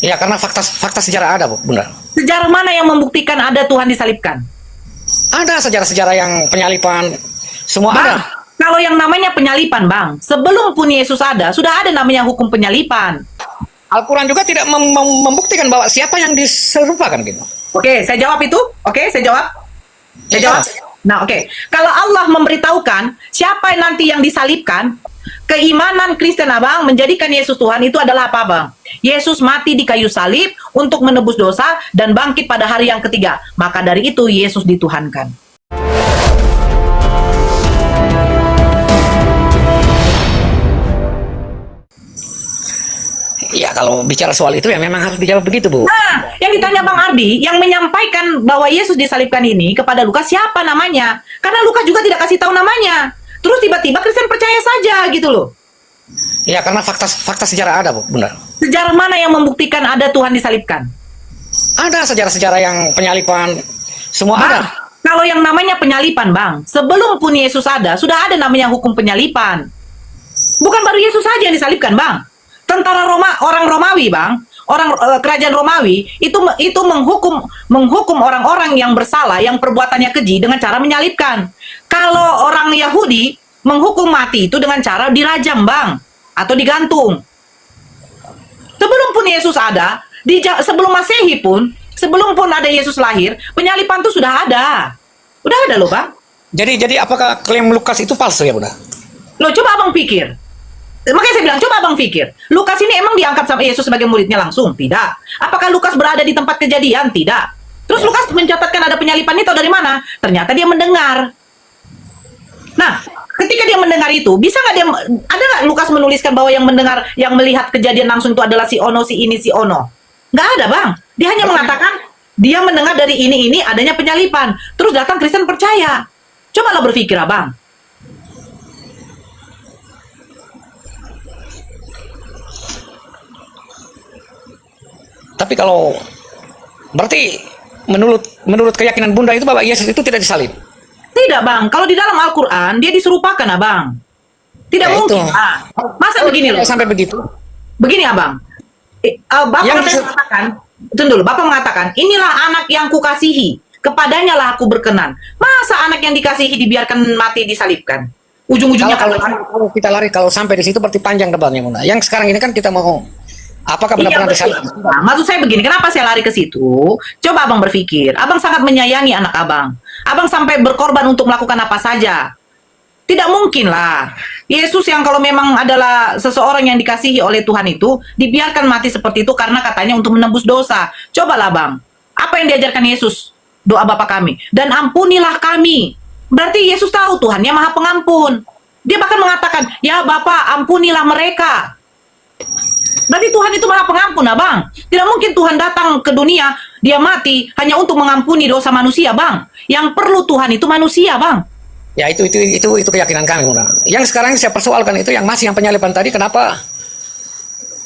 Ya, karena fakta sejarah ada, Bunda. Sejarah mana yang membuktikan ada Tuhan disalibkan? Ada sejarah-sejarah yang penyalipan, semua Bang, ada. kalau yang namanya penyalipan, Bang, sebelum pun Yesus ada, sudah ada namanya hukum penyalipan. Al-Quran juga tidak membuktikan bahwa siapa yang diserupakan gitu. Oke, saya jawab itu. Oke, saya jawab. Saya Iya. jawab. Nah, oke. Kalau Allah memberitahukan siapa nanti yang disalibkan, keimanan Kristen Abang menjadikan Yesus Tuhan itu adalah apa, Bang? Yesus mati di kayu salib untuk menebus dosa dan bangkit pada hari yang ketiga. Maka dari itu Yesus dituhankan. Ya, kalau bicara soal itu ya memang harus dijawab begitu, Bu. Nah, yang ditanya Bang Ardi, yang menyampaikan bahwa Yesus disalibkan ini kepada Lukas siapa namanya? Karena Lukas juga tidak kasih tahu namanya. Terus tiba-tiba Kristen percaya saja gitu loh. Ya, karena fakta sejarah ada, Bu, Bunda. Sejarah mana yang membuktikan ada Tuhan disalibkan? Ada sejarah-sejarah yang penyalipan, semua Bang, ada. kalau yang namanya penyalipan, Bang, sebelum pun Yesus ada, sudah ada namanya hukum penyalipan. Bukan baru Yesus saja yang disalibkan, Bang. Tentara orang Romawi, Bang, kerajaan Romawi itu menghukum orang-orang yang bersalah, yang perbuatannya keji dengan cara menyalibkan. Kalau orang Yahudi menghukum mati itu dengan cara dirajam, Bang, atau digantung. Sebelum pun Yesus ada, sebelum Masehi pun, sebelum pun ada Yesus lahir, penyalipan itu sudah ada. Udah ada loh, Bang. Jadi apakah klaim Lukas itu palsu ya, Bunda? Loh, coba Abang pikir. Makanya saya bilang, coba Abang pikir. Lukas ini emang diangkat sama Yesus sebagai muridnya langsung? Tidak. Apakah Lukas berada di tempat kejadian? Tidak. Terus Lukas mencatatkan ada penyalipan itu dari mana? Ternyata dia mendengar. Nah, ketika dia mendengar itu, bisa nggak ada nggak Lukas menuliskan bahwa yang mendengar, yang melihat kejadian langsung itu adalah si Ono, si ini, si Ono? Nggak ada, Bang. Dia hanya mengatakan, dia mendengar dari ini adanya penyalipan. Terus datang Kristen percaya. Cobalah berpikir, Abang. Tapi kalau berarti menurut keyakinan Bunda itu bahwa Yesus itu tidak disalib. Tidak, Bang. Kalau di dalam Al-Quran, dia diserupakan, Abang. Tidak Ya, mungkin. itu. Masa begini loh. Sampai begitu. Begini, Abang. Bapak mengatakan, tunggu dulu, Bapak mengatakan, inilah anak yang kukasihi, kepadanya lah aku berkenan. Masa anak yang dikasihi dibiarkan mati disalibkan? Ujung-ujungnya Kalau kita lari, kalau sampai di situ berarti panjang debatnya, Bunda. Yang sekarang ini kan kita mau apakah benar-benar disalib? Nah, maksud saya begini, kenapa saya lari ke situ? Coba Abang berpikir, Abang sangat menyayangi anak Abang. Abang sampai berkorban untuk melakukan apa saja. Tidak mungkin lah. Yesus yang kalau memang adalah seseorang yang dikasihi oleh Tuhan itu, dibiarkan mati seperti itu karena katanya untuk menebus dosa. Cobalah, Bang. Apa yang diajarkan Yesus? Doa Bapa kami. Dan ampunilah kami. Berarti Yesus tahu Tuhannya Maha Pengampun. Dia bahkan mengatakan, ya Bapa, ampunilah mereka. Berarti Tuhan itu Maha Pengampun, Abang. Tidak mungkin Tuhan datang ke dunia, dia mati hanya untuk mengampuni dosa manusia, Bang. Yang perlu Tuhan itu manusia, Bang. Ya, itu keyakinan kami, Bunda. Yang sekarang saya persoalkan itu yang masih yang penyalipan tadi, kenapa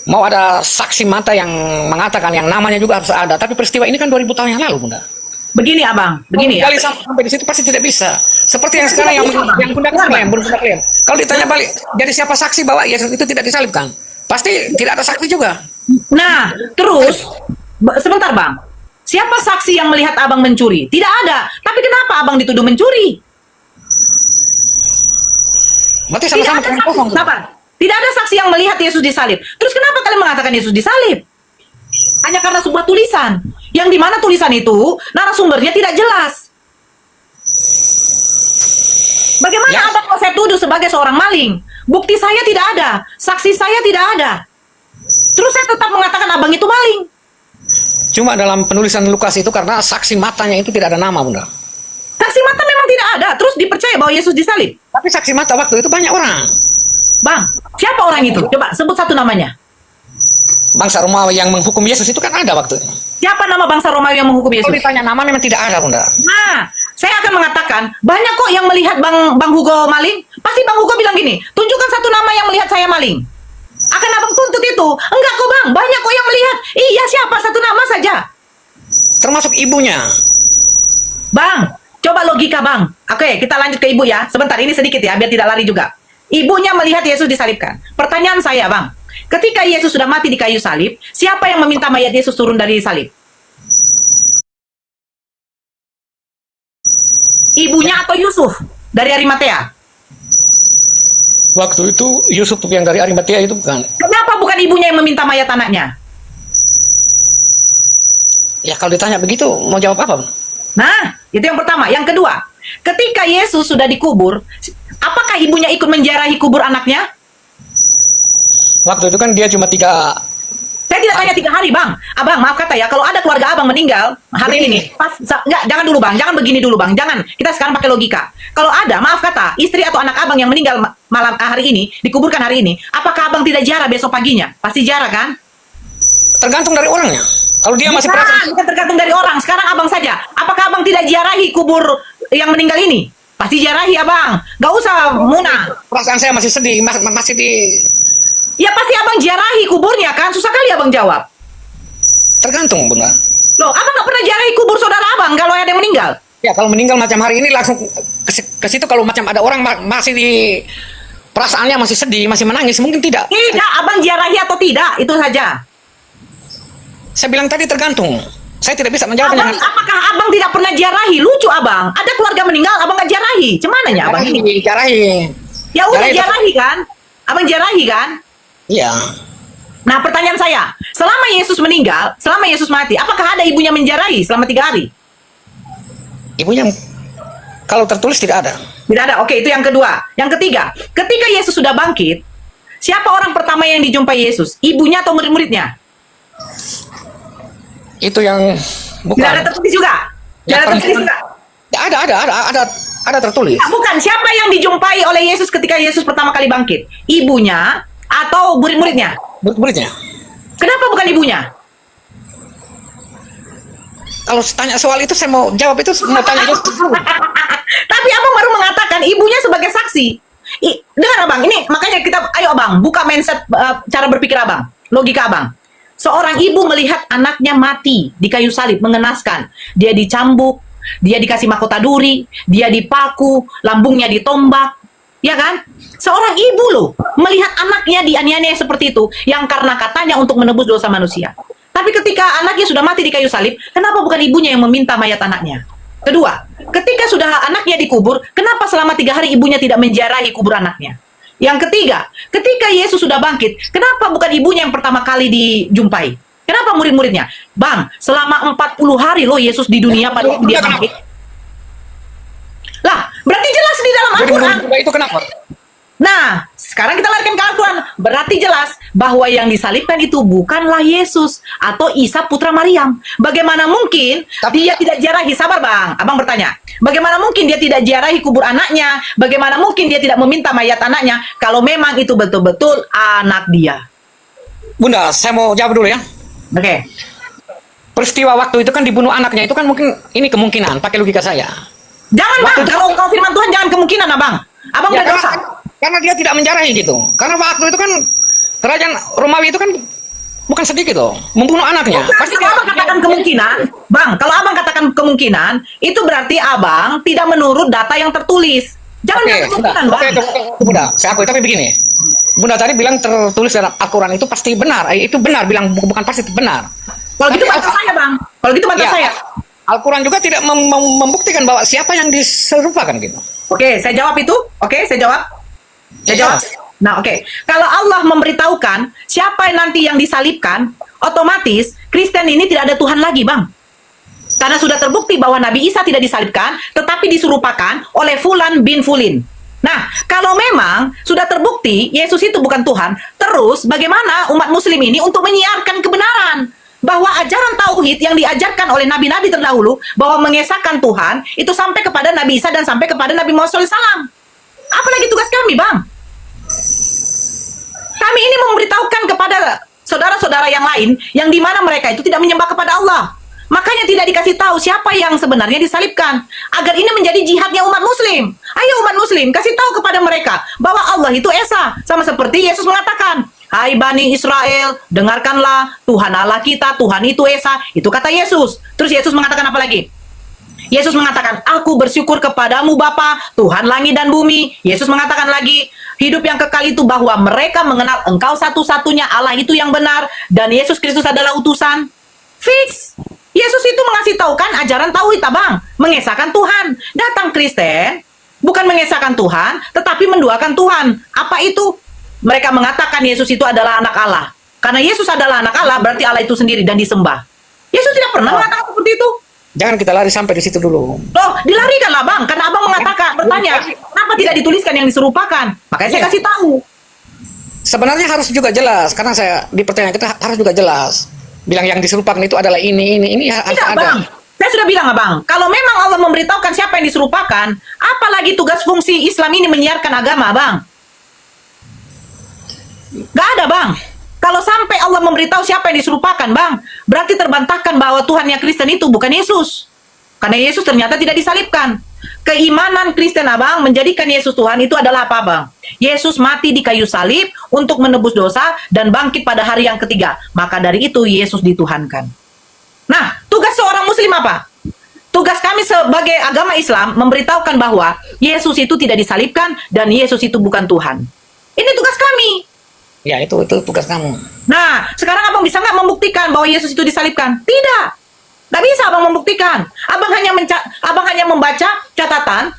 mau ada saksi mata yang mengatakan yang namanya juga harus ada, tapi peristiwa ini kan 2000 tahun yang lalu, Bunda. Begini, Abang, begini ya. Kali sampai di situ pasti tidak bisa. Seperti yang sekarang yang Bunda klaim, Bunda klaim. Kalau ditanya balik, jadi siapa saksi bahwa Yesus itu tidak disalibkan? Pasti tidak ada saksi juga. Nah, terus sebentar, Bang. Siapa saksi yang melihat Abang mencuri? Tidak ada. Tapi kenapa Abang dituduh mencuri? Berarti Tidak sama-sama ada kami saksi. kosong. Sabar. Tidak ada saksi yang melihat Yesus disalib. Terus kenapa kalian mengatakan Yesus disalib? Hanya karena sebuah tulisan. Yang dimana tulisan itu narasumbernya tidak jelas. Bagaimana Ya. Abang mau saya tuduh sebagai seorang maling? Bukti saya tidak ada, saksi saya tidak ada. Terus saya tetap mengatakan Abang itu maling. Cuma dalam penulisan Lukas itu karena saksi matanya itu tidak ada nama, Bunda. Saksi mata memang tidak ada, terus dipercaya bahwa Yesus disalib. Tapi saksi mata waktu itu banyak orang. Bang, siapa orang itu? Coba sebut satu namanya. Bangsa Romawi yang menghukum Yesus itu kan ada waktu itu. Siapa nama bangsa Romawi yang menghukum Yesus? Kalau ditanya nama memang tidak ada, Bunda. Nah, saya akan mengatakan, banyak kok yang melihat Bang Hugo maling. Pasti Bang Hugo bilang gini, tunjukkan satu nama yang melihat saya maling. Akan Abang tuntut itu. Enggak kok, Bang, banyak kok yang melihat. Iya, siapa? Satu nama saja. Termasuk ibunya. Bang, coba logika, Bang. Oke, kita lanjut ke ibu ya. Sebentar, ini sedikit ya, biar tidak lari juga. Ibunya melihat Yesus disalibkan. Pertanyaan saya, Bang. ketika Yesus sudah mati di kayu salib, siapa yang meminta mayat Yesus turun dari salib? Ibunya atau Yusuf dari Arimatea? Waktu itu Yusuf yang dari Arimatea itu bukan. Kenapa bukan ibunya yang meminta mayat anaknya? Ya kalau ditanya begitu mau jawab apa? Nah, itu yang pertama. Yang kedua, ketika Yesus sudah dikubur, apakah ibunya ikut menziarahi kubur anaknya? Waktu itu kan dia cuma 3. Saya tidak tanya 3 hari, Bang. Abang, maaf kata ya, kalau ada keluarga Abang meninggal hari ini, enggak, jangan dulu, Bang. Jangan begini dulu, Bang. Jangan. Kita sekarang pakai logika. Kalau ada, maaf kata, istri atau anak Abang yang meninggal malam hari ini, dikuburkan hari ini, apakah Abang tidak ziarah besok paginya? Pasti ziarah, kan? Tergantung dari orangnya. Kalau dia masih perasaan, Bukan tergantung dari orang. Sekarang Abang saja. Apakah Abang tidak ziarahi kubur yang meninggal ini? Pasti ziarahi, Abang. Gak usah muna. perasaan saya masih sedih, masih di. Ya pasti Abang ziarahi kuburnya, kan? Susah kali Abang jawab. Tergantung, Bunda. Loh, Abang gak pernah ziarahi kubur saudara Abang kalau ada yang meninggal? Ya kalau meninggal macam hari ini langsung ke situ, kalau macam ada orang masih di perasaannya masih sedih, masih menangis, mungkin tidak. Tidak, Abang ziarahi atau tidak, itu saja. Saya bilang tadi tergantung. Saya tidak bisa menjawab Abang, dengan apakah Abang tidak pernah ziarahi? Lucu Abang. Ada keluarga meninggal, Abang gak ziarahi. Cemananya Abang ini? Jarahi. Ya udah Ziarahi. ziarahi kan? Abang ziarahi kan? Iya. Nah pertanyaan saya, selama Yesus meninggal, selama Yesus mati, apakah ada ibunya menziarahi selama 3 hari? Ibunya kalau tertulis tidak ada. Tidak ada. Oke, itu yang kedua. Yang ketiga, ketika Yesus sudah bangkit, siapa orang pertama yang dijumpai Yesus? Ibunya atau murid-muridnya? Itu yang bukan. Tidak ada tertulis juga. Tidak Ya, ada tertulis juga. Ya, ada tertulis. Ya, bukan. Siapa yang dijumpai oleh Yesus ketika Yesus pertama kali bangkit? Ibunya atau murid-muridnya? Murid-muridnya. Kenapa bukan ibunya? Kalau tanya soal itu saya mau jawab itu mau tanya itu. Tapi Abang baru mengatakan ibunya sebagai saksi. Dengar Abang, ini makanya kita, ayo Abang, buka mindset cara berpikir Abang, logika Abang. Seorang ibu melihat anaknya mati di kayu salib, mengenaskan. Dia dicambuk, dia dikasih mahkota duri, dia dipaku, lambungnya ditombak. Ya kan? Seorang ibu loh, melihat anaknya dianiaya seperti itu, yang karena katanya untuk menebus dosa manusia. Tapi ketika anaknya sudah mati di kayu salib, kenapa bukan ibunya yang meminta mayat anaknya? Kedua, ketika sudah anaknya dikubur, kenapa selama 3 hari ibunya tidak menziarahi kubur anaknya? Yang ketiga, ketika Yesus sudah bangkit, kenapa bukan ibunya yang pertama kali dijumpai? Kenapa murid-muridnya? Bang, selama 40 hari loh Yesus di dunia pada waktu dia bangkit. Lah, berarti jelas di dalam Al-Quran. Itu kenapa? Nah, sekarang kita larikan ke Al-Quran. Berarti jelas bahwa yang disalibkan itu bukanlah Yesus atau Isa putra Maryam. Bagaimana mungkin dia tidak ziarahi? Sabar Bang, Abang bertanya. Bagaimana mungkin dia tidak ziarahi kubur anaknya? Bagaimana mungkin dia tidak meminta mayat anaknya? Kalau memang itu betul-betul anak dia. Bunda, saya mau jawab dulu ya. Oke. Peristiwa waktu itu kan dibunuh anaknya, itu kan mungkin ini kemungkinan, pakai logika saya. Jangan Bang, kalau engkau firman Tuhan jangan kemungkinan Abang. Abang Ya, udah dosa. karena dia tidak menjarahi gitu. Karena waktu itu kan kerajaan Romawi itu kan bukan sedikit loh, membunuh anaknya. Pasti Kalau Abang katakan kemungkinan, Bang, kalau Abang katakan kemungkinan, itu berarti Abang tidak menurut data yang tertulis. Jangan Oke, kemungkinan, Bunda. Bang. Oke, Bunda, saya akui, tapi begini. Bunda tadi bilang tertulis dalam Al-Quran itu pasti benar. Itu benar, bilang bukan pasti benar. Kalau gitu Tapi bantah saya, Bang. Kalau gitu bantah Ya, saya. Al-Quran juga tidak membuktikan bahwa siapa yang diserupakan gitu. Oke, saya jawab itu. Oke, saya jawab. Saya Iya. jawab. Nah, oke. Kalau Allah memberitahukan siapa yang nanti yang disalibkan, otomatis Kristen ini tidak ada Tuhan lagi, Bang. Karena sudah terbukti bahwa Nabi Isa tidak disalibkan, tetapi diserupakan oleh Fulan bin Fulin. Nah, kalau memang sudah terbukti Yesus itu bukan Tuhan, terus bagaimana umat muslim ini untuk menyiarkan kebenaran? Bahwa ajaran tauhid yang diajarkan oleh nabi-nabi terdahulu, bahwa mengesahkan Tuhan, itu sampai kepada Nabi Isa dan sampai kepada Nabi Muhammad SAW. Apalagi tugas kami, Bang? Kami ini memberitahukan kepada saudara-saudara yang lain, yang dimana mereka itu tidak menyembah kepada Allah. Makanya tidak dikasih tahu siapa yang sebenarnya disalibkan. Agar ini menjadi jihadnya umat muslim. Ayo umat muslim, kasih tahu kepada mereka bahwa Allah itu Esa. Sama seperti Yesus mengatakan, hai Bani Israel, dengarkanlah Tuhan Allah kita, Tuhan itu Esa. Itu kata Yesus. Terus Yesus mengatakan apa lagi? Yesus mengatakan, aku bersyukur kepadamu Bapa, Tuhan langit dan bumi. Yesus mengatakan lagi, Hidup yang kekal itu bahwa mereka mengenal Engkau satu-satunya Allah itu yang benar dan Yesus Kristus adalah utusan. Fix. Yesus itu mengasih tahukan ajaran tauhid, Abang, mengesahkan Tuhan. Datang Kristen bukan mengesahkan Tuhan, tetapi menduakan Tuhan. Apa itu? Mereka mengatakan Yesus itu adalah anak Allah. Karena Yesus adalah anak Allah, berarti Allah itu sendiri dan disembah. Yesus tidak pernah mengatakan seperti itu. Jangan kita lari sampai di situ dulu. Loh, dilarikanlah, Bang. Karena Abang mengatakan, bertanya, kenapa tidak dituliskan yang diserupakan? Makanya saya kasih tahu. Sebenarnya harus juga jelas, karena saya di pertanyaan kita harus juga jelas. Bilang yang diserupakan itu adalah ini harus Tidak, ada. Bang. Saya sudah bilang, Abang, kalau memang Allah memberitahukan siapa yang diserupakan, apalagi tugas fungsi Islam ini menyiarkan agama, Bang? Gak ada, Bang. Kalau sampai Allah memberitahu siapa yang diserupakan, Bang, berarti terbantahkan bahwa Tuhan yang Kristen itu bukan Yesus. Karena Yesus ternyata tidak disalibkan. Keimanan Kristen, Abang, menjadikan Yesus Tuhan itu adalah apa, Bang? Yesus mati di kayu salib untuk menebus dosa dan bangkit pada hari yang ketiga. Maka dari itu Yesus dituhankan. Nah, tugas seorang muslim apa? Tugas kami sebagai agama Islam memberitahukan bahwa Yesus itu tidak disalibkan dan Yesus itu bukan Tuhan. Ini tugas kami. Ya, itu tugas kamu. Nah, sekarang Abang bisa nggak membuktikan bahwa Yesus itu disalibkan? Tidak. Nggak bisa Abang membuktikan. Abang hanya membaca catatan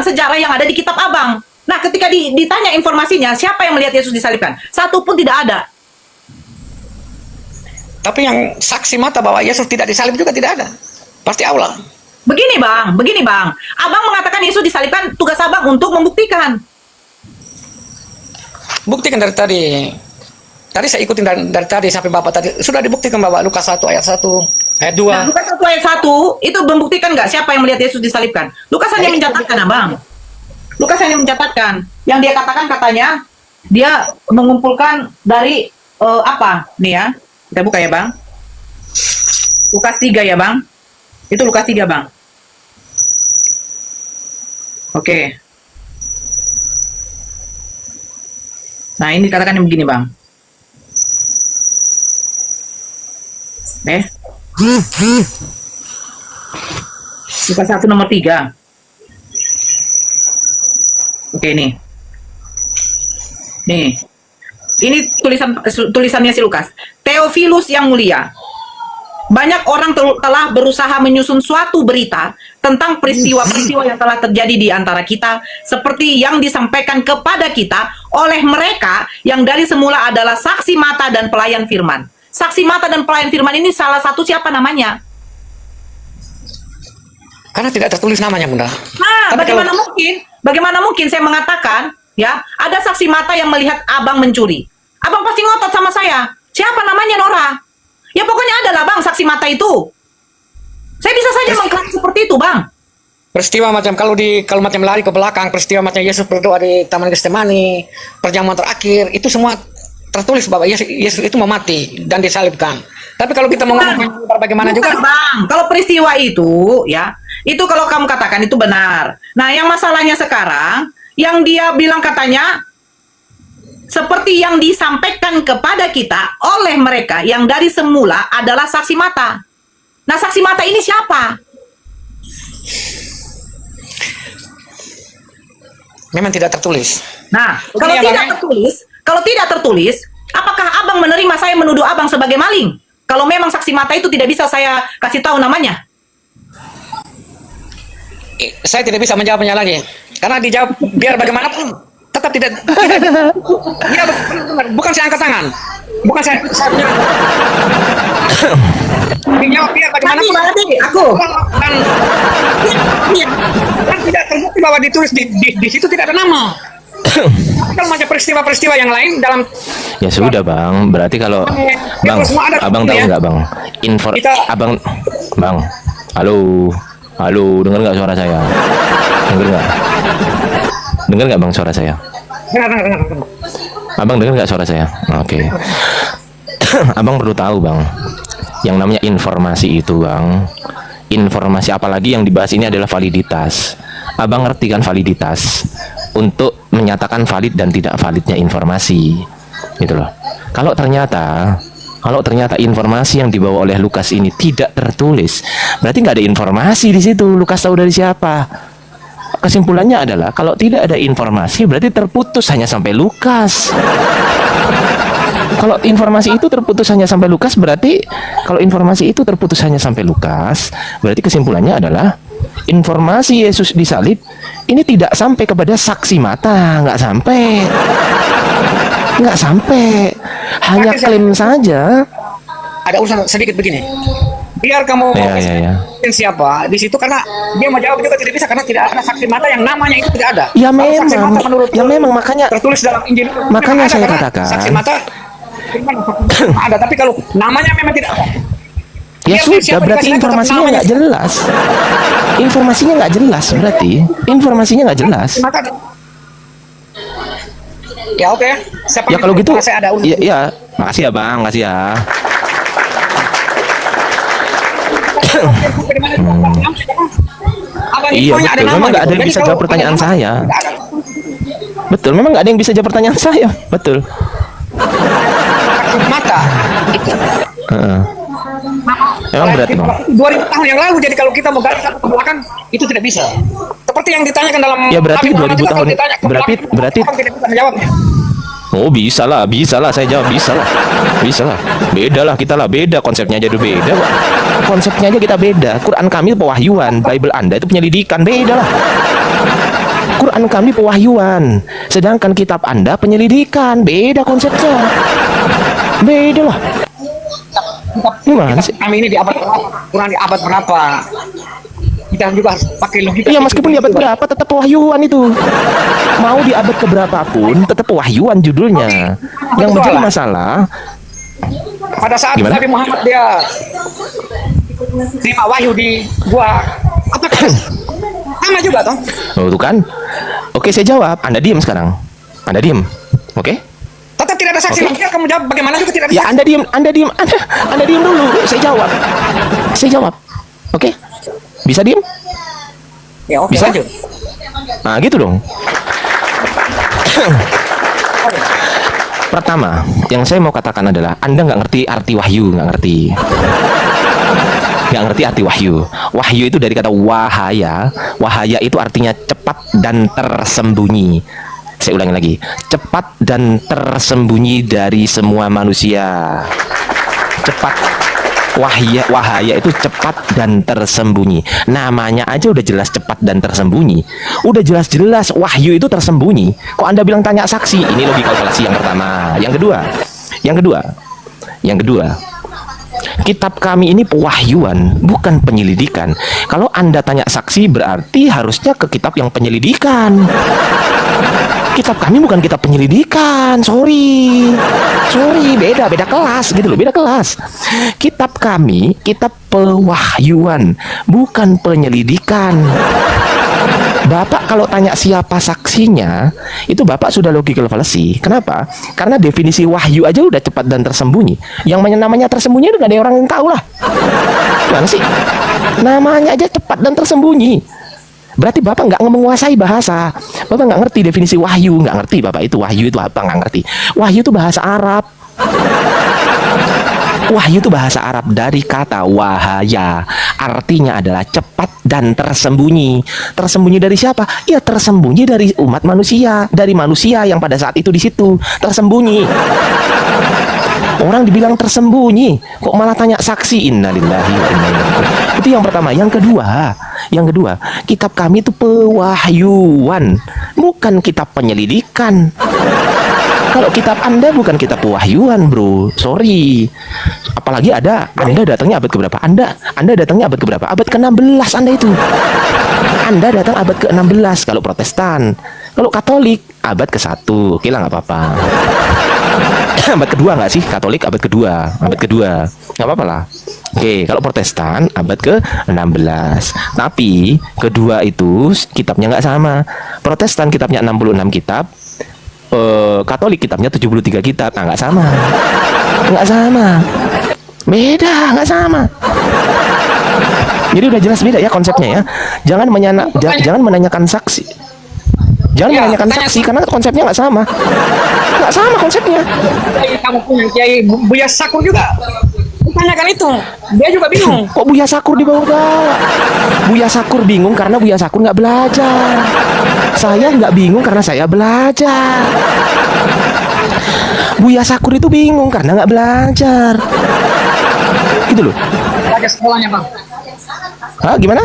sejarah yang ada di kitab Abang. Nah, ketika ditanya informasinya, siapa yang melihat Yesus disalibkan? Satu pun tidak ada. Tapi yang saksi mata bahwa Yesus tidak disalib juga tidak ada. Pasti Allah. Begini, Bang. Abang mengatakan Yesus disalibkan, tugas Abang untuk membuktikan. Buktikan dari tadi. Tadi saya ikutin dari tadi sampai Bapak tadi. Sudah dibuktikan Bapak, Lukas 1 ayat 1, ayat 2. Nah, Lukas 1 ayat 1 itu membuktikan nggak siapa yang melihat Yesus disalibkan? Lukas hanya mencatatkan, Abang. Lukas hanya mencatatkan. Yang dia katakan katanya, dia mengumpulkan dari apa? Nih ya, kita buka ya, Bang. Lukas 3 ya, Bang. Itu Lukas 3, Bang. Oke. Nah, ini dikatakan begini, Bang. Lukas 1 nomor 3. Oke, nih. Ini tulisannya si Lukas. Theophilus yang mulia. Banyak orang telah berusaha menyusun suatu berita tentang peristiwa-peristiwa yang telah terjadi di antara kita, seperti yang disampaikan kepada kita oleh mereka yang dari semula adalah saksi mata dan pelayan firman. Saksi mata dan pelayan firman ini salah satu siapa namanya? Karena tidak tertulis namanya, Bunda. Nah, Tapi bagaimana mungkin saya mengatakan, ya, ada saksi mata yang melihat Abang mencuri. Abang pasti ngotot sama saya. Siapa namanya, Nora? Ya pokoknya adalah, Bang, saksi mata itu. Saya bisa saja mengklaim seperti itu, Bang. Peristiwa macam kalau macam lari ke belakang, peristiwa macam Yesus berdoa di Taman Getsemani, perjamuan terakhir, itu semua tertulis bahwa Yesus itu mau mati dan disalibkan. Tapi kalau kita mau ngomong bagaimana juga, Bang, kalau peristiwa itu, ya, itu kalau kamu katakan itu benar. Nah, yang masalahnya sekarang, yang dia bilang katanya, seperti yang disampaikan kepada kita oleh mereka yang dari semula adalah saksi mata. Nah, saksi mata ini siapa? memang tidak tertulis. Nah, kalau tidak tertulis, apakah Abang menerima saya menuduh Abang sebagai maling? Kalau memang saksi mata itu tidak bisa saya kasih tahu namanya. Saya tidak bisa menjawabnya lagi. Karena dijawab biar bagaimanapun tetap tidak ya, bukan saya angkat tangan. Bukan saya dijawab biar bagaimanapun. Berarti aku. Kan tidak terbukti bahwa ditulis di situ tidak ada nama. Kalau macam peristiwa-peristiwa yang lain dalam Ya sudah Bang, berarti kalau Bang, Abang tahu nggak Bang? Bang, halo, dengar nggak suara saya? Dengar nggak Bang suara saya? Abang dengar nggak suara saya? Oke. Abang perlu tahu Bang, yang namanya informasi itu Bang, informasi apalagi yang dibahas ini adalah validitas. Abang ngerti kan validitas? Untuk menyatakan valid dan tidak validnya informasi, gitu loh. Kalau ternyata informasi yang dibawa oleh Lukas ini tidak tertulis, berarti nggak ada informasi di situ. Lukas tahu dari siapa? kesimpulannya adalah kalau tidak ada informasi berarti terputus hanya sampai Lukas. Kalau informasi itu terputus hanya sampai Lukas berarti kesimpulannya adalah informasi Yesus disalib ini tidak sampai kepada saksi mata, nggak sampai, hanya klaim saja. Ada urusan sedikit begini. Biar kamu mau siapa di situ, karena dia mau jawab juga tidak bisa karena tidak ada saksi mata yang namanya itu tidak ada. Ya Kalau saksi memang, mata menurut makanya tertulis dalam Injil. Makanya saya karena katakan saksi mata ada, tapi kalau namanya memang tidak ada. ya Biar sudah, siapa berarti dikasih informasinya namanya. nggak jelas. Informasinya nggak jelas berarti. Informasinya nggak jelas. Maka ya oke. Ya kalau gitu, saya ada urusan. ya, makasih ya Bang, makasih ya. Iya betul, memang nggak ada yang bisa jawab pertanyaan saya. Betul, memang nggak ada yang bisa jawab pertanyaan saya. Betul. Mata. Memang berat Bang. 2000 tahun yang lalu, jadi kalau kita mau gali ke belakang itu tidak bisa. Seperti yang ditanyakan dalam Ya berarti Nabi Muhammad 2000 juga, tahun, kalau ditanya ke berarti belakang, orang tidak bisa menjawabnya. Oh bisa lah saya jawab bisa lah. Beda lah kita lah, beda konsepnya aja udah beda Pak. Konsepnya aja kita beda. Quran kami pewahyuan, Bible Anda itu penyelidikan, beda lah. Quran kami pewahyuan, sedangkan kitab Anda penyelidikan, beda konsepnya. Beda lah. Gimana sih? Kami ini di abad berapa? Kurang di abad berapa? Kita juga harus pakai logika. Iya meskipun di abad berapa tetap pewahyuan itu. Mau di abad keberapapun tetap pewahyuan judulnya. Yang menjadi masalah pada saat gimana? Nabi Muhammad dia terima wahyu di gua, apakah sama juga toh? Oh itu kan. Oke saya jawab. Anda diam sekarang. Anda diam. Oke? Tetap tidak ada saksi. Oke. Biar kamu jawab bagaimana juga tidak ada Ya saksi. Anda diam dulu. Saya jawab. Oke? Bisa diam? Ya oke, Bisa? lanjut. Nah gitu dong. Pertama, yang saya mau katakan adalah Anda nggak ngerti arti wahyu, nggak ngerti arti wahyu. Wahyu itu dari kata wahaya. Wahaya itu artinya cepat dan tersembunyi. Saya ulangi lagi, cepat dan tersembunyi dari semua manusia. Cepat. Wahaya itu cepat dan tersembunyi. Namanya aja udah jelas cepat dan tersembunyi. Udah jelas-jelas wahyu itu tersembunyi. Kok Anda bilang tanya saksi? Ini logika kalkulasi yang pertama. Yang kedua, kitab kami ini pewahyuan, bukan penyelidikan. Kalau Anda tanya saksi berarti harusnya ke kitab yang penyelidikan. Kitab kami bukan kitab penyelidikan, sorry, beda kelas gitu loh, beda kelas. Kitab kami kitab pewahyuan, bukan penyelidikan. Bapak kalau tanya siapa saksinya, itu Bapak sudah logical fallacy. Kenapa? Karena definisi wahyu aja udah cepat dan tersembunyi. Yang namanya tersembunyi itu gak ada orang yang tahu lah. Gimana sih? Namanya aja cepat dan tersembunyi. Berarti Bapak nggak menguasai bahasa. Bapak nggak ngerti definisi wahyu, nggak ngerti Bapak itu wahyu itu apa, nggak ngerti. Wahyu itu bahasa Arab. Wahyu itu bahasa Arab dari kata wahaya. Artinya adalah cepat dan tersembunyi. Tersembunyi dari siapa? Ya tersembunyi dari umat manusia, dari manusia yang pada saat itu di situ tersembunyi. Orang dibilang tersembunyi, kok malah tanya saksi? Innalillahi wa inna ilaihi raji'un. Itu yang pertama. Yang kedua, kitab kami itu pewahyuan, bukan kitab penyelidikan. Kalau kitab Anda bukan kitab pewahyuan, bro. Sorry. Apalagi Anda datangnya abad keberapa? Anda datangnya abad keberapa? Abad ke-16 Anda itu. Anda datang abad ke-16 kalau Protestan. Kalau Katolik abad ke-1. Oke lah, nggak apa-apa. Abad kedua nggak sih? Katolik abad kedua. Nggak apa-apa lah. Oke, kalau Protestan abad ke-16. Tapi kedua itu kitabnya nggak sama. Protestan kitabnya 66 kitab. Katolik kitabnya 73 kitab. Nah, nggak sama. Beda, nggak sama. Jadi udah jelas beda ya konsepnya ya. Jangan menanyakan saksi. Menanyakan saksi karena konsepnya nggak sama. Nggak sama konsepnya. Kamu punya Kiai Buya Sakur juga tanyakan itu, dia juga bingung. Kok Buya Sakur dibawa-bawa? Buya Sakur bingung karena Buya Sakur nggak belajar. Saya nggak bingung karena saya belajar. Buya Sakur itu bingung karena nggak belajar. Gitu loh. Aja sekolahnya bang. Hah, gimana?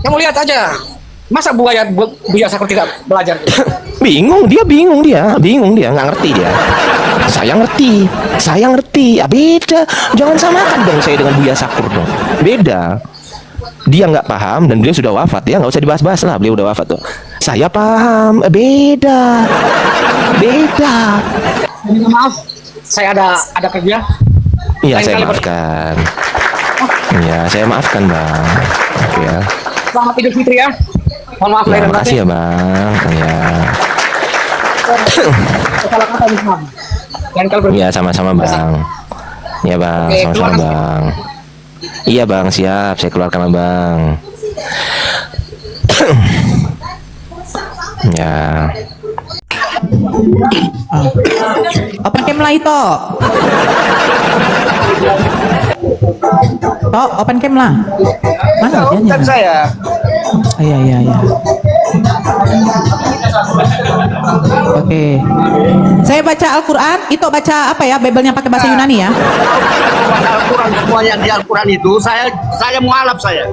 Kamu lihat aja. Masa Buya Sakur tidak belajar? Bingung dia nggak ngerti dia. Saya ngerti. Beda. Jangan samakan dong saya dengan Buya Sakur dong. Beda. Dia nggak paham dan beliau sudah wafat, ya nggak usah dibahas-bahas lah, beliau udah wafat tuh. Saya paham. Beda. Minta maaf, saya ada kerja. Iya, Lain saya kali maafkan. Iya, saya maafkan bang. Oke ya. Selamat Idul Fitri ya. Mohon maaf Ya, lahir dan makasih batin. ya bang. Ya. Salah kata minta maaf. Lain kali Ya, sama-sama bang. Ya bang, Oke, sama-sama keluarkan. bang. Iya bang, siap. Saya keluarkan bang. Ya. Open cam lah itu. Toh, open cam lah. Mana dia? saya. Iya. Oke. Saya baca Al-Quran, itu baca apa ya? Bible-nya pakai bahasa Yunani ya? Al-Quran semua yang di Al-Quran itu saya mualaf saya.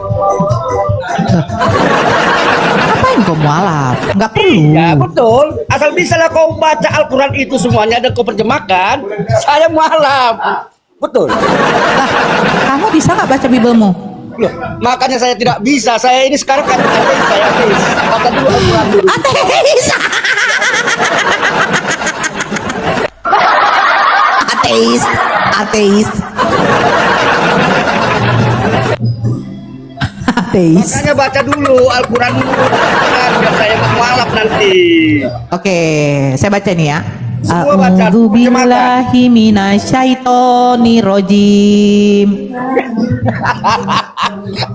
Apain kau mualaf? Nggak perlu. Ya betul. Asal bisa lah kau baca Al-Quran itu semuanya dan kau terjemahkan, saya mualaf. Betul. Lah, kamu bisa nggak baca Biblemu? Loh, makanya saya tidak bisa. Saya ini sekarang kan ateis, saya ateis. Baca dulu Al-Quran dulu. Ateis. Ateis. Makanya baca dulu Al-Quran dulu. Biar saya mualaf nanti. Oke, saya baca nih ya. Semua baca. A'udzu billahi minasyaitonir rajim.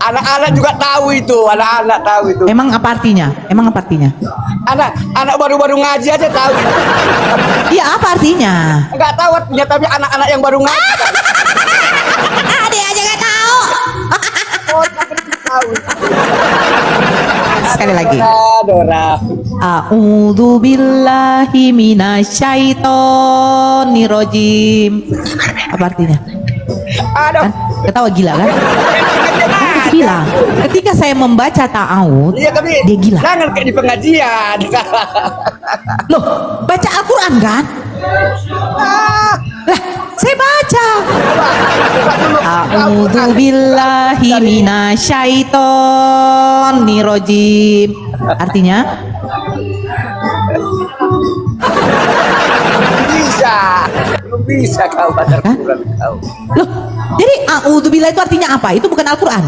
Anak-anak juga tahu itu. Anak-anak tahu itu. Emang apa artinya? Anak baru-baru ngaji aja tahu. Iya, apa artinya? Enggak tahu artinya, tapi anak-anak yang baru ngaji Dia aja nggak tahu. tahu. Sekali lagi. Dora. A'udzu billahi minasyaitonir rajim. Apa artinya? Aduh. Kan? Ketawa gila kan? Aku bilang, ketika saya membaca ta'awud, Iya tapi dia gila. jangan kayak di pengajian. Loh, baca Al-Quran kan? Lah, saya baca. A'udzu billahi minasyaitonir rajim. Artinya? Belum bisa kau baca Kan? Al-Quran kau. Loh, jadi a'udzubillah itu artinya apa? Itu bukan Al-Quran.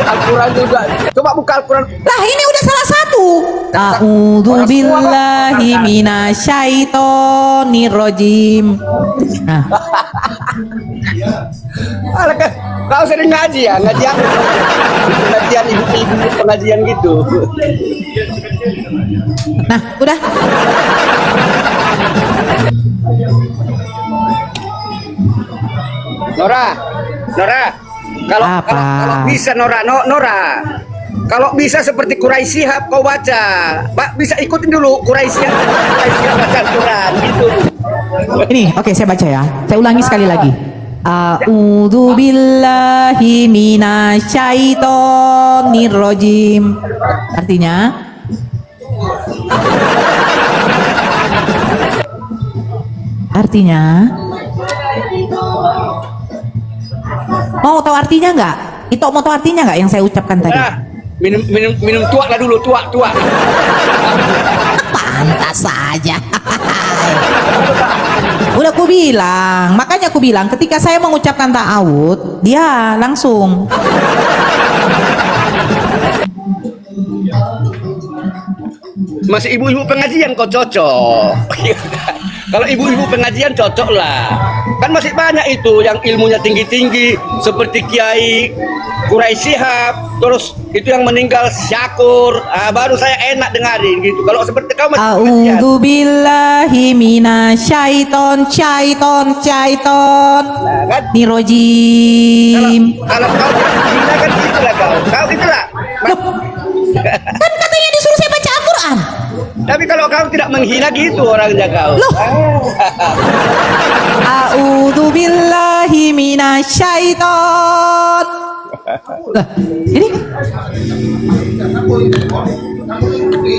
Al-Quran juga. Coba buka Al-Quran. Lah, ini udah salah satu. A'udzubillahi minasyaitonir rajim. Nah, Alah, kau sering ngaji ya? Ngajian ibu-ibu pengajian gitu. nah, udah. Nora, kalau Apa? kalau bisa Nora, kalau bisa seperti Quraisy Shihab kau baca, bisa ikutin dulu Quraisy Shihab baca Al-Quran gitu. Ini, oke, saya baca ya. Saya ulangi sekali lagi. A'udzu billahi minasyaitonir rajim. Artinya? Mau tahu artinya nggak? Itu mau tahu artinya nggak yang saya ucapkan tadi? Nah, minum tuak lah dulu, tuak. Pantas saja. Udah aku bilang, makanya aku bilang ketika saya mengucapkan ta'awud, dia langsung. Masih ibu-ibu pengajian kok cocok. Kalau ibu-ibu pengajian cocok lah. Kan masih banyak itu yang ilmunya tinggi-tinggi seperti Kiai Quraisy Shihab, terus itu yang meninggal Syakur. Baru saya enak dengarin gitu. Kalau seperti kau masih A'udzu billahi minasyaiton syaiton. nah, kan? Nirojim. Kalau kau tidak kan itulah kau itulah. Kan katanya disuruh saya baca Al-Quran. Tapi kalau kau tidak menghina gitu orangnya kau. Loh. A'udzu billahi minasyaiton. Lah,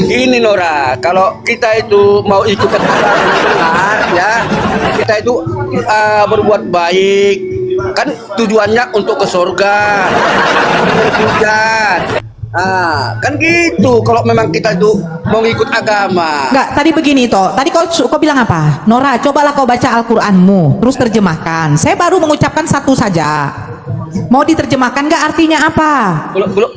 Ini Nora, kalau kita itu mau ikut benar ya, kita itu berbuat baik, kan tujuannya untuk ke surga. Kan gitu. Kalau memang kita itu mau ikut agama. enggak, tadi begini toh. Tadi kau bilang apa? Nora, cobalah kau baca Al-Qur'anmu, terus terjemahkan. Saya baru mengucapkan satu saja. Mau diterjemahkan enggak artinya apa?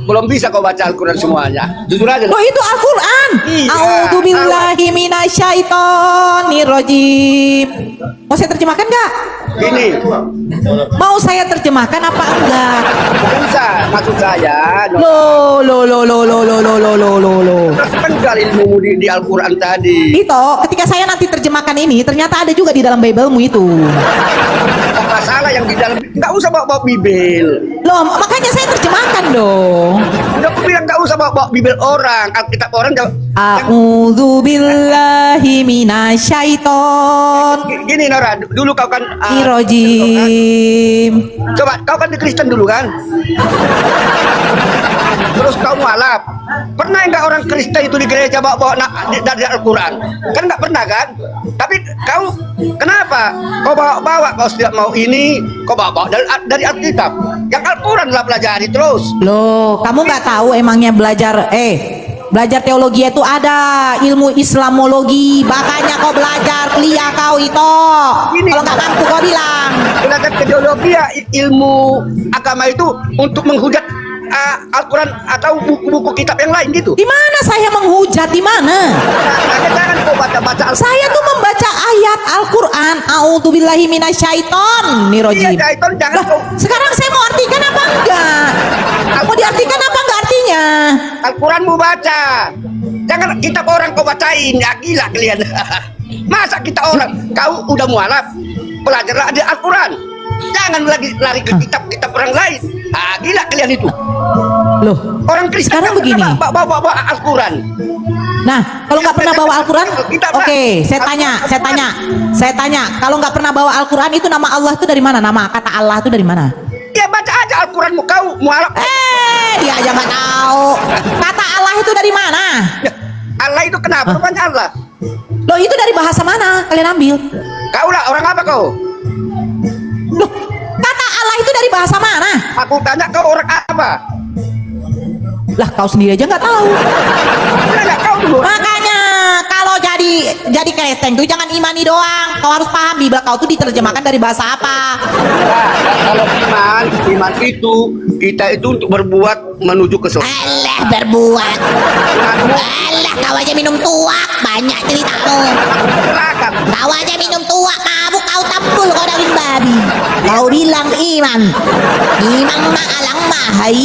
Belum bisa kau baca Al-Quran semuanya. Jujur aja. Loh, itu Al-Qur'an. Iya. A'udzu billahi minasyaitonir rajim. Mau saya terjemahkan enggak? Ini Mau saya terjemahkan apa enggak? bukan bisa maksud saya. Lo. Terus kan ilmu di Al-Quran tadi. Itu ketika saya nanti terjemahkan ini ternyata ada juga di dalam Biblemu itu. Apa salah yang di dalam? Nggak usah bawa Bibel. Loh, makanya saya terjemahkan dong. Udah aku bilang nggak usah bawa Bibel orang. Alkitab orang A'udzu billahi minasyaiton gini Nora, dulu kau kan rajim. coba kau kan di Kristen dulu kan, terus kau mualaf. Pernah nggak orang Kristen itu di gereja bawa dari Al-Quran? Kan nggak pernah kan? Tapi kau kenapa kau bawa kau setiap mau ini kau bawa dari Alkitab? Yang Al-Quran lah pelajari terus. Loh, kamu nggak tahu emangnya belajar teologi itu ada ilmu Islamologi, makanya kau belajar kuliah kau itu. Kalau nggak mampu kau bilang. Belajar teologi ya, ilmu agama itu untuk menghujat Al-Quran atau buku-buku kitab yang lain gitu. Di mana saya menghujat, di mana? Makanya jangan kau baca-baca Al-Quran. Saya tuh membaca ayat Al-Quran. A'udzubillahi minasyaitonirrajim. Iya, Syaiton, jangan kau. Sekarang saya mau artikan apa enggak? Mau diartikan apa enggak artinya? Al-Quran mau baca. Jangan kitab orang kau bacain. Ya gila kalian. Masa kita orang, kau udah mualaf, belajarlah di Al-Quran. Jangan lagi lari ke kitab-kitab orang lain. Gila kalian itu. Loh, Orang Kristen sekarang nggak begini. pernah bawa Al-Quran. Nah, kalau nggak pernah bawa Al-Quran, oke, saya tanya, kalau nggak pernah bawa Al-Quran itu nama Allah itu dari mana? Nama kata Allah itu dari mana? Ya baca aja Al-Quran kau mualaf. Dia aja nggak tahu. Kata Allah itu dari mana? Ya, Allah itu kenapa? Rupanya Allah. Loh, itu dari bahasa mana kalian ambil? Kau lah orang apa kau? Loh, kata Allah itu dari bahasa mana? Aku tanya kau orang apa? Lah, kau sendiri aja nggak tahu. Aku nanya kau dulu. Makanya kalau jadi Kristen tuh jangan imani doang. Kau harus paham Bibel kau tuh diterjemahkan dari bahasa apa. Kalau iman itu kita itu untuk berbuat menuju ke surga. Alah, berbuat. Alah, kau aja minum tuak, banyak ceritamu. Silakan. Kau aja minum tuak, mabuk kau tampul kau daging babi. Kau bilang iman. Iman ma'alang mahai.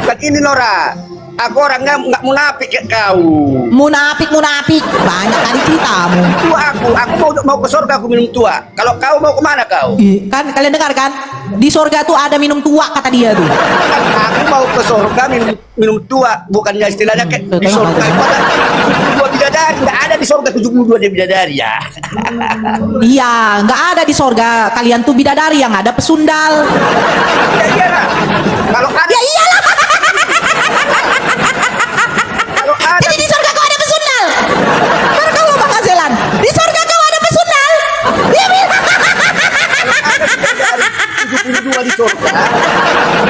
Bukan ini Nora. Aku orangnya nggak munafik kayak kau. Munafik, banyak kali ceritamu. Tua aku mau ke surga aku minum tua. Kalau kau mau kemana kau? Kan kalian dengar kan? Di surga tuh ada minum tuak kata dia tuh. Aku mau ke surga minum tua, bukannya istilahnya kayak di surga itu ada 72 bidadari. Nggak ada di surga 72 bidadari ya. Iya, nggak ada di surga. Kalian tuh bidadari yang ada pesundal. Ya iyalah. Kalau ada, Ya iyalah. kalau ada Jadi di surga kau ada pesundal. Ntar kalau Bang Azelan, di surga kau ada pesundal. Iya, iya. 72 di surga.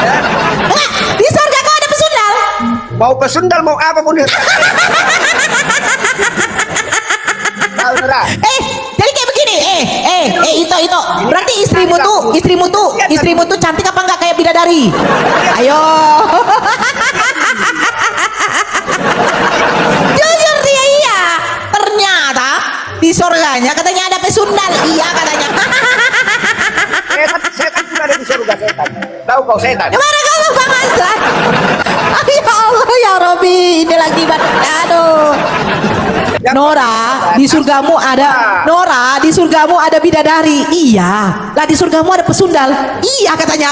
Ya. Enggak, di surga kau ada pesundal. Mau pesundal mau apa pun. Tahu Nora? Jadi kayak begini. Itu. Berarti istrimu tuh cantik apa enggak kayak bidadari? Ayo. Jujur dia iya. Ternyata di surganya katanya sundal. Iya katanya. Setan pun ada di surga setan. Tahu kau setan? Gimana kamu Bang Aslan? Ya Allah ya Robi, ini lagi aduh. Nora, di surgamu ada Nora, di surgamu ada bidadari. Iya. Lah di surgamu ada pesundal. Iya katanya.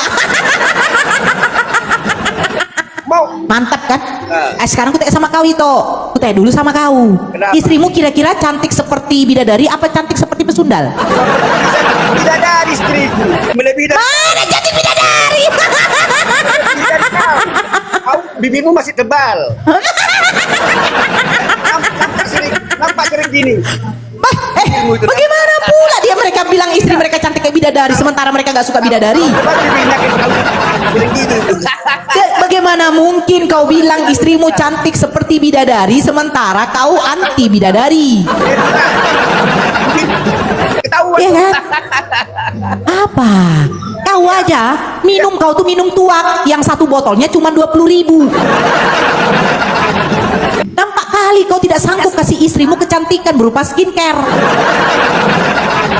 Mau Mantap kan? Sekarang aku tanya sama kau itu. Aku tanya dulu sama kau. Kenapa? Istrimu kira-kira cantik seperti bidadari apa cantik seperti pesundal? tidak ada istriku melebihi dari Mana cantik bidadari? kau. Kau bibirmu masih tebal. Nampak sering gini. Bagaimana pula dia mereka bilang istri mereka cantik kayak bidadari sementara mereka nggak suka bidadari? Coba bibirnya kayak kau sering gini. Bagaimana mungkin kau bilang istrimu cantik seperti bidadari sementara kau anti bidadari? Ketahuan. Iya kan? Apa? Kau aja minum, kau tuh minum tuak yang satu botolnya cuma 20.000. Nampak kali kau tidak sanggup kasih istrimu kecantikan berupa skincare.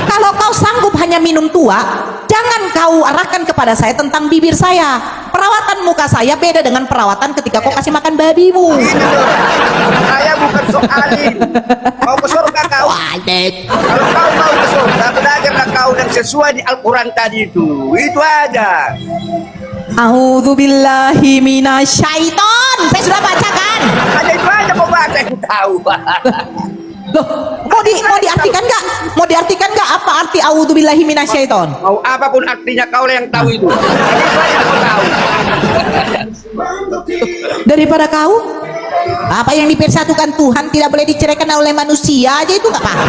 Kalau kau sanggup hanya minum tua, jangan kau arahkan kepada saya tentang bibir saya. Perawatan muka saya beda dengan perawatan ketika kau kasih makan babimu. Ini loh. Saya bukan soalin. Mau ke surga kau. Kalau kau mau ke surga, belajarlah kau dan sesuai di Al-Quran tadi itu. Itu aja. A'udzubillahi minasyaiton. Saya sudah bacakan. Ada itu aja kau baca, aku tahu. Loh, mau diartikan nggak? Mau diartikan nggak apa arti a'udzubillahi minasyaiton? Mau apapun artinya kau lah yang tahu itu. Itu aja kau tahu. Daripada kau apa yang dipersatukan Tuhan tidak boleh diceraikan oleh manusia aja itu nggak paham.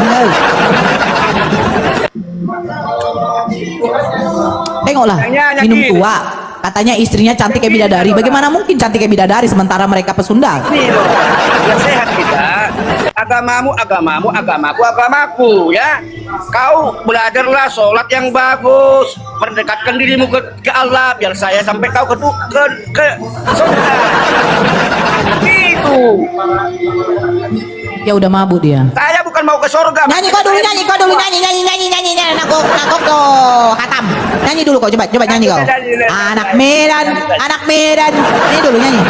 Tengoklah, Hanya minum gini. tua. Katanya istrinya cantik kayak bidadari. Bagaimana mungkin cantik kayak bidadari sementara mereka pesundal? Ini loh, yang sehat kita. Agamamu, agamamu, agamaku, agamaku, ya. Kau belajarlah sholat yang bagus, mendekatkan dirimu ke Allah, biar saya sampai kau ke surga. Gitu. Ya udah mabuk dia. Saya bukan mau ke surga. Nyanyi kau dulu, nyanyi kau dulu, nyanyi nangkok tuh hatam. Nyanyi dulu kau, coba nyanyi kau. Anak Medan. Nyanyi dulu nyanyi.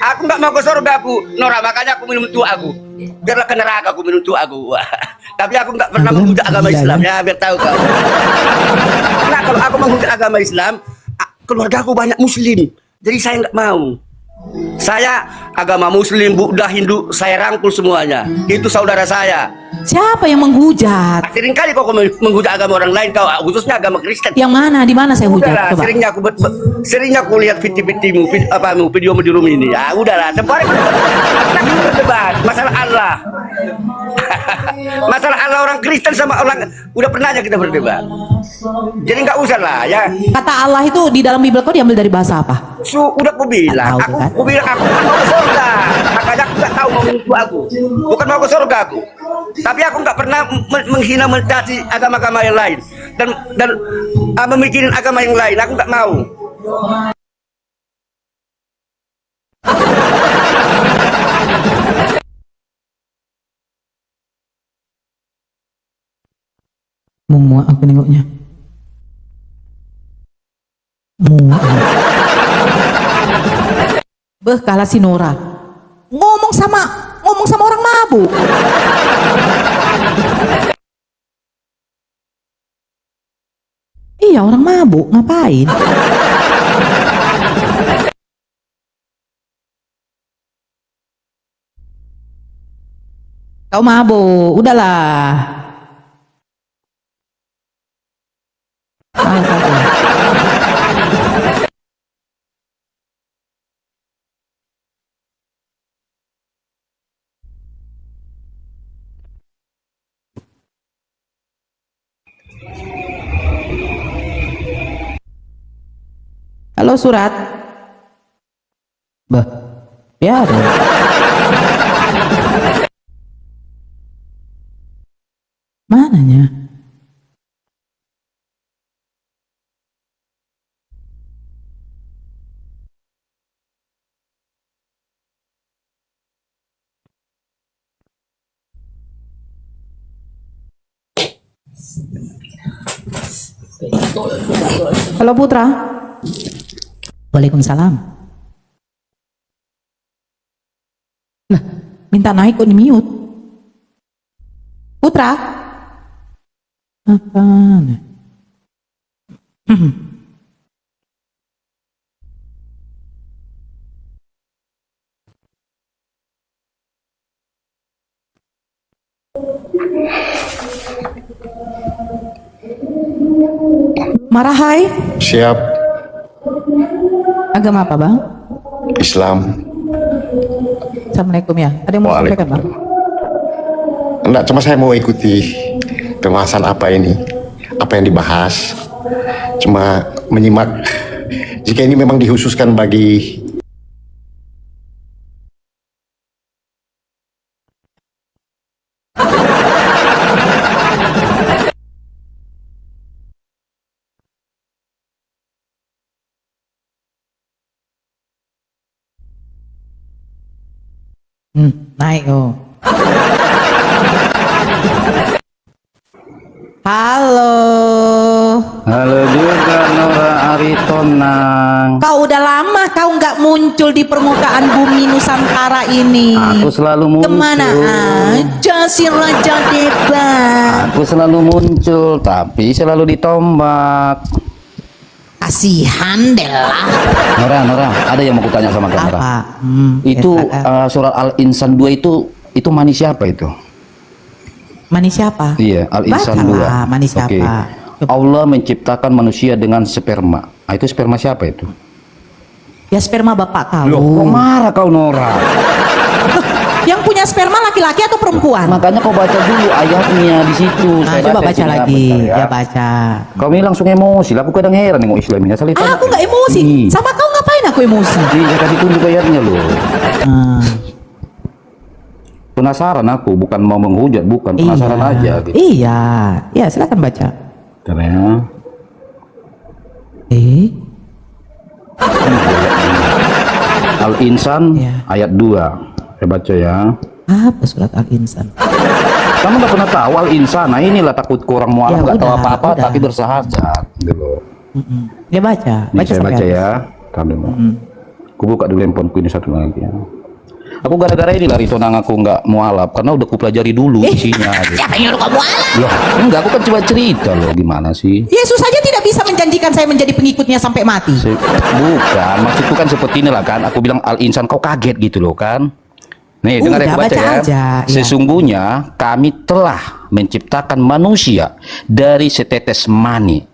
Aku nggak mau ke surga, Bu Nora, makanya aku minum tua aku. Biarlah ke neraka aku minum tua aku. Tapi aku nggak pernah menghujat agama Islam, ya biar tahu kau. Karena kalau aku menghujat agama Islam, keluarga aku banyak Muslim, jadi saya nggak mau. Saya agama Muslim, Buddha, Hindu, saya rangkul semuanya. Itu saudara saya. Siapa yang menghujat? Sering kali kau menghujat agama orang lain, kau khususnya agama Kristen. Yang mana? Di mana saya hujat? Udahlah, Coba. seringnya aku lihat video-videomu, video di room ini. Ya udahlah, semuanya kita berdebat masalah Allah. Masalah Allah orang Kristen sama orang udah pernah aja kita berdebat. Jadi nggak usah lah ya. Kata Allah itu di dalam Bible kau diambil dari bahasa apa? Udah aku bilang, Nggak tahu, kan? aku bilang aku kan mau ke surga. Makanya aku nggak tahu mau menuju aku. Bukan mau ke surga aku. Tapi aku nggak pernah menghina mencaci agama-agama yang lain dan memikirin agama yang lain. Aku nggak mau. Muak aku nengoknya. Muak. Beh, kalah si Nora. Ngomong sama orang mabuk. Iya, orang mabuk ngapain? Kau mabuk, udahlah. Halo surat. Bah, ya ada. Mananya? Halo Putra. Waalaikumsalam. Lah, minta naik kok di mute. Putra. Apaan? Marahai, Siap. agama apa bang? Islam. Assalamualaikum ya. Ada yang mau sampaikan bang? Enggak, cuma saya mau ikuti pembahasan apa ini, apa yang dibahas. Cuma menyimak. Jika ini memang dikhususkan bagi Naik oh. Halo. Halo juga Nora Aritonang. Kau udah lama kau nggak muncul di permukaan bumi Nusantara ini. Aku selalu muncul. Kemana aja si Raja Debat? Aku selalu muncul, tapi selalu ditombak. Kasihan Dela. Nora, ada yang mau kutanya sama kamu. Nora. Apa? Itu silakan. surat Al-Insan 2 itu mani siapa itu? Mani siapa? Iya, Al-Insan 2. Bacalah, mani siapa? Oke. Coba. Allah menciptakan manusia dengan sperma. Ah, itu sperma siapa itu? Ya sperma bapak kau. Loh, kok marah kau Nora? Yang punya sperma laki-laki atau perempuan? Makanya kau baca dulu ayatnya di situ. Nah, Saya coba baca baca di sini, lagi. bentar ya. Ya baca. Kau ini langsung emosi lah. Aku kadang heran nengok Islam ini. Asal ditanya. Aku nggak emosi. Ih. Sama kau ngapain aku emosi? Iya, kasih tunjuk ayatnya loh. Hmm. Penasaran aku, bukan mau menghujat, bukan penasaran Iya. aja gitu. Iya. Ya silakan baca. Karena Al-Insan Iya. ayat 2. Saya baca ya. Apa surat Al-Insan? Kamu nggak pernah tahu Al-Insan? Nah inilah takut kurang mualaf, Ya nggak tahu udah, apa-apa udah. tapi bersahadat gitu. Ya baca. Ini Baca saya sampai baca habis. ya. Tahan dulu. Aku buka dulu handphoneku ini satu lagi ya. Aku gara-gara ini lah Ritonang aku nggak mualaf karena udah aku pelajari dulu isinya. Gitu. Siapa yang nyuruh kamu alat? Loh, enggak, aku kan coba cerita loh gimana sih. Yesus saja tidak bisa menjanjikan saya menjadi pengikutnya sampai mati. Bukan, maksudku kan seperti inilah kan. Aku bilang Al-Insan kau kaget gitu loh kan. Nih, dengar Udah, aku baca baca ya. aja, ya. Sesungguhnya kami telah menciptakan manusia dari setetes mani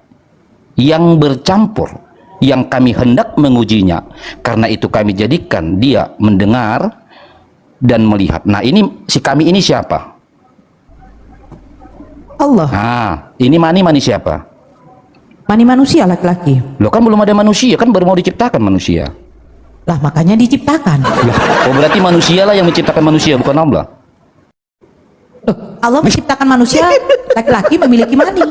yang bercampur, yang kami hendak mengujinya. Karena itu kami jadikan dia mendengar dan melihat. Nah, ini si kami ini siapa? Allah. Nah, ini mani siapa? Mani manusia laki-laki. Loh kan belum ada manusia, kan baru mau diciptakan manusia. Lah makanya diciptakan. Oh berarti manusia lah yang menciptakan manusia, bukan Allah. Loh, Allah menciptakan manusia laki-laki memiliki mani.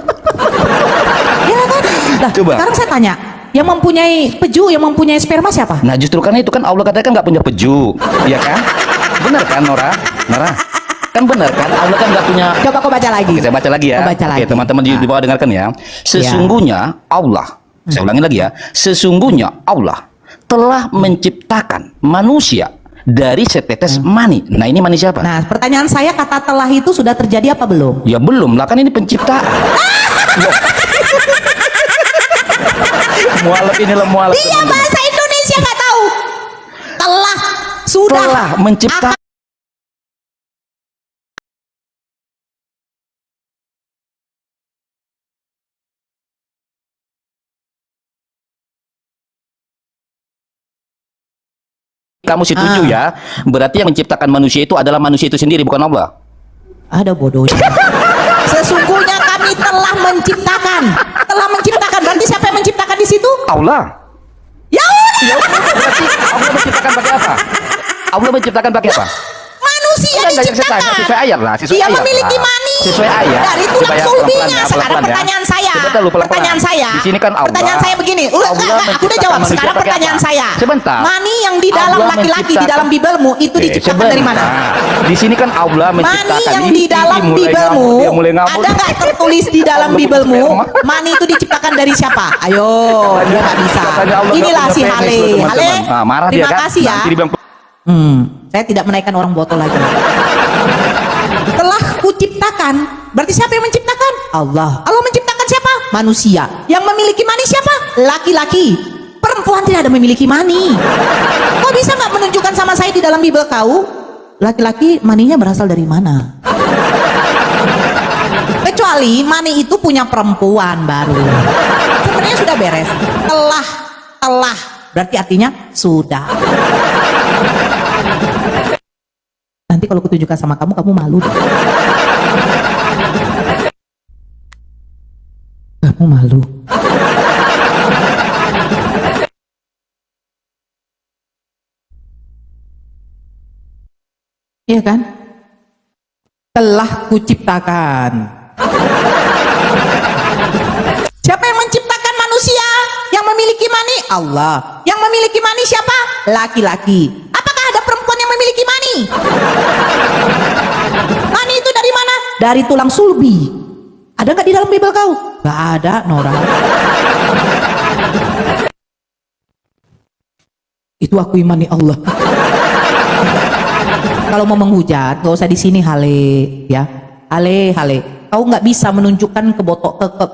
Ya kan? Lah, Coba. sekarang saya tanya, yang mempunyai peju, yang mempunyai sperma siapa? Nah justru karena itu kan Allah katakan nggak punya peju, ya kan? Benar kan Nora? Kan benar kan? Allah kan nggak punya. Coba kau baca lagi. Oke, saya baca lagi ya. Kau baca Oke, lagi. teman-teman di bawah dengarkan ya. Sesungguhnya Allah, saya ulangi lagi ya. Sesungguhnya Allah telah menciptakan manusia dari setetes mani. Nah ini mani siapa? Nah, pertanyaan saya, kata telah itu sudah terjadi apa belum? Ya belum lah, kan ini penciptaan. Loh. Mualaf ini lah mualaf. Iya, bahasa Indonesia nggak tahu. Telah sudah Telah menciptakan. Kamu setuju ya? Berarti yang menciptakan manusia itu adalah manusia itu sendiri, bukan Allah. Ada bodohnya. Sesungguhnya kami telah menciptakan. Telah menciptakan. Berarti siapa yang menciptakan di situ? Allah. Ya udah. Ya, berarti Allah menciptakan pakai apa? Allah menciptakan pakai apa? Manusia Enggak, yang saya tanya, diciptakan. sesuai ayat lah, sesuai Dia ayat memiliki lah. mani. sesuai ayat. Dari tulang Coba ya, sulbinya. pelan-pelan ya, Sekarang pelan-pelan ya. pertanyaan saya. Sebentar lu, pelan-pelan. Pertanyaan saya. Di sini kan Allah. Pertanyaan saya begini. Allah Aku udah menciptakan jawab. manusia Sekarang pakai pertanyaan apa? saya. Sebentar. Mani yang di dalam Allah laki-laki di menciptakan- dalam Bibelmu itu Oke, diciptakan dari mana? sebentar. Di sini kan Allah menciptakan. Mani yang Ini di dalam mulai Bibelmu ngawur, dia mulai ngawur. ada nggak tertulis di dalam Allah Bibelmu sperma. mani itu diciptakan dari siapa? Ayo, dia nggak bisa. Katanya Allah nggak Inilah punya si penis, Hale. loh, teman-teman. Hale, Nah, marah dia terima kan. kasih ya. Nanti dibilang, Saya tidak menaikkan orang botol lagi. Telah kuciptakan. Berarti siapa yang menciptakan? Allah. Allah menciptakan siapa? Manusia. Yang memiliki mani siapa? Laki-laki. Perempuan tidak ada memiliki mani. Kau bisa nggak menunjukkan sama saya di dalam Bibel kau? Laki-laki maninya berasal dari mana? Kecuali mani itu punya perempuan baru. Sebenarnya sudah beres. Telah. Berarti artinya sudah. Nanti kalau kutunjukkan sama kamu, kamu malu deh. Kamu malu. Iya kan? Telah kuciptakan. Siapa yang menciptakan manusia? Yang memiliki mani? Allah. Yang memiliki mani siapa? Laki-laki. Apakah ada perempuan yang memiliki mani? Mani itu dari mana? Dari tulang sulbi. Ada nggak di dalam Bibel kau? Nggak ada, Nora. Itu aku imani Allah. Kalau mau menghujat, gak usah di sini, Hale, ya. Hale. Kau nggak bisa menunjukkan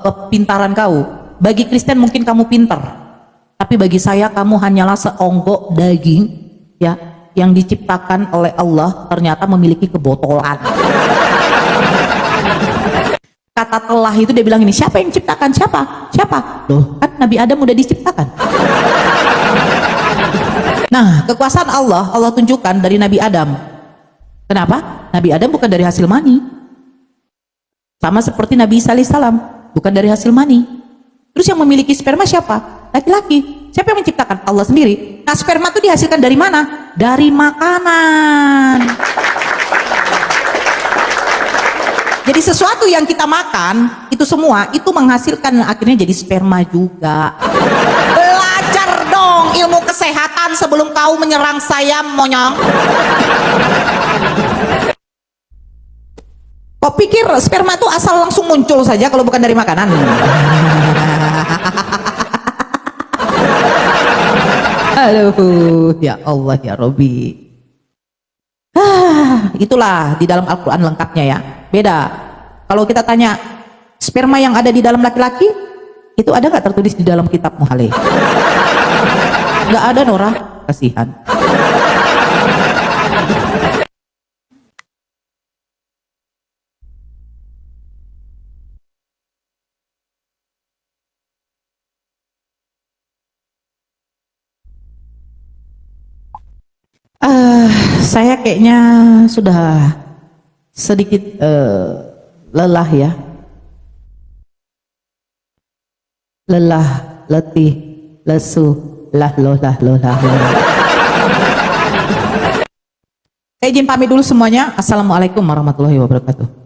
kepintaran kau. Bagi Kristen mungkin kamu pintar, tapi bagi saya kamu hanyalah seonggok daging, ya, yang diciptakan oleh Allah ternyata memiliki kebotolan. Kata telah itu dia bilang ini, siapa yang ciptakan? Siapa? Loh, kan Nabi Adam udah diciptakan. Nah, kekuasaan Allah tunjukkan dari Nabi Adam. Kenapa? Nabi Adam bukan dari hasil mani. Sama seperti Nabi Isa alaihissalam, bukan dari hasil mani. Terus yang memiliki sperma siapa? Laki-laki. Siapa yang menciptakan? Allah sendiri. Nah, sperma itu dihasilkan dari mana? Dari makanan. Jadi sesuatu yang kita makan, itu semua, itu menghasilkan akhirnya jadi sperma juga. Belajar dong ilmu kesehatan sebelum kau menyerang saya, monyong. Kok pikir sperma itu asal langsung muncul saja kalau bukan dari makanan? Aduh, ya Allah ya Robbi. Itulah di dalam Al-Quran lengkapnya ya. Beda. Kalau kita tanya sperma yang ada di dalam laki-laki, itu ada nggak tertulis di dalam kitab Muhale? Nggak ada, Nora. Kasihan. Saya kayaknya sudah sedikit lelah ya. Lelah, letih, lesu, loh. Saya izin pamit dulu semuanya. Assalamualaikum warahmatullahi wabarakatuh.